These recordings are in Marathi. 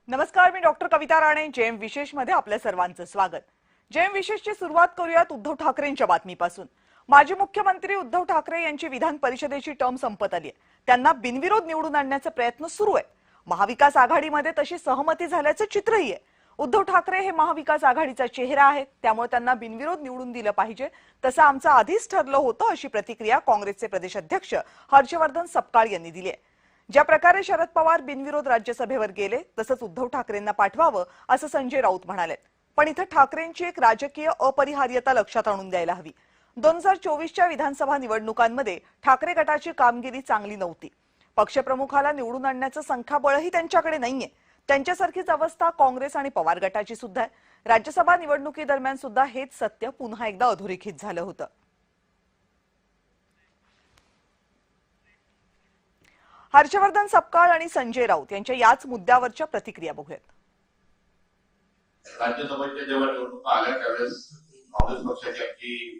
नमस्कार, मी डॉक्टर कविता राणे. जेएम विशेष मध्ये आपल्या सर्वांचं स्वागत. जेएम विशेषची सुरुवात करूयात उद्धव ठाकरेंच्या बातमीपासून. माजी मुख्यमंत्री उद्धव ठाकरे यांची विधान परिषदेची टर्म संपत आली आहे. त्यांना बिनविरोध निवडून आणण्याचे प्रयत्न सुरू आहेत. महाविकास आघाडीमध्ये तशी सहमती झाल्याचं चित्रही आहे. उद्धव ठाकरे हे महाविकास आघाडीचा चेहरा आहेत, त्यामुळे त्यांना बिनविरोध निवडून दिलं पाहिजे, तसं आमचं आधीच ठरलं होतं, अशी प्रतिक्रिया काँग्रेसचे प्रदेशाध्यक्ष हर्षवर्धन सपकाळ यांनी दिली आहे. ज्या प्रकारे शरद पवार बिनविरोध राज्यसभेवर गेले तसंच उद्धव ठाकरेंना पाठवावं असं संजय राऊत म्हणाले. पण इथं ठाकरेंची एक राजकीय अपरिहार्यता लक्षात आणून द्यायला हवी. 2024च्या विधानसभा निवडणुकांमध्ये ठाकरे गटाची कामगिरी चांगली नव्हती. पक्षप्रमुखाला निवडून आणण्याचं संख्याबळही त्यांच्याकडे नाहीये. त्यांच्यासारखीच अवस्था काँग्रेस आणि पवार गटाची सुद्धा आहे. राज्यसभा निवडणुकीदरम्यान सुद्धा हेच सत्य पुन्हा एकदा अधोरेखित झालं होतं. हर्षवर्धन सपकाळ आणि संजय राऊत यांच्या याच मुद्द्यावरच्या प्रतिक्रिया बघूयात. राज्यसभेच्या जेव्हा निवडणुका आल्या त्यावेळेस काँग्रेस पक्षाची आमची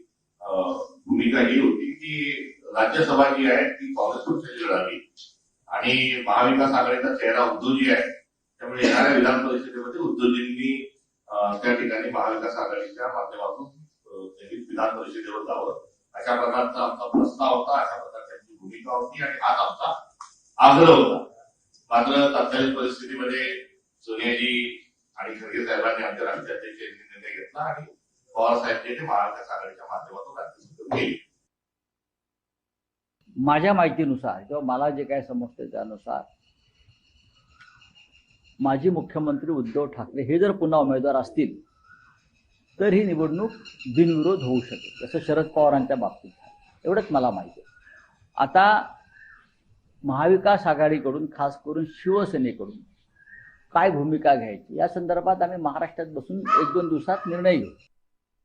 भूमिका ही होती की राज्यसभा जी आहे ती काँग्रेस पक्षाची लढावी आणि महाविकास आघाडीचा चेहरा उद्धवजी आहे, त्यामुळे येणाऱ्या विधान परिषदेमध्ये उद्धवजींनी त्या ठिकाणी महाविकास आघाडीच्या माध्यमातून विधान परिषदेवर जावं अशा प्रकारचा आमचा प्रस्ताव होता, अशा प्रकारची भूमिका होती आणि हाच आमचा आग्रह होता. मात्र तत्कालीन परिस्थितीमध्ये सोनियाजी आणि खरगे साहेबांनी आमच्या राष्ट्रीय अध्यक्षांनी निर्णय घेतला आणि पवार साहेब महाविकास आघाडीच्या माध्यमातून राज्यसभेत गेले. माझ्या माहितीनुसार किंवा मला जे काय समजते त्यानुसार माजी मुख्यमंत्री उद्धव ठाकरे हे जर पुन्हा उमेदवार असतील तर ही निवडणूक बिनविरोध होऊ शकेल, जसं शरद पवारांच्या बाबतीत. एवढंच मला माहिती आहे. आता महाविकास आघाडीकडून, खास करून शिवसेनेकडून काय भूमिका घ्यायची या संदर्भात आम्ही महाराष्ट्रात बसून 1-2 दिवसात निर्णय घेऊ.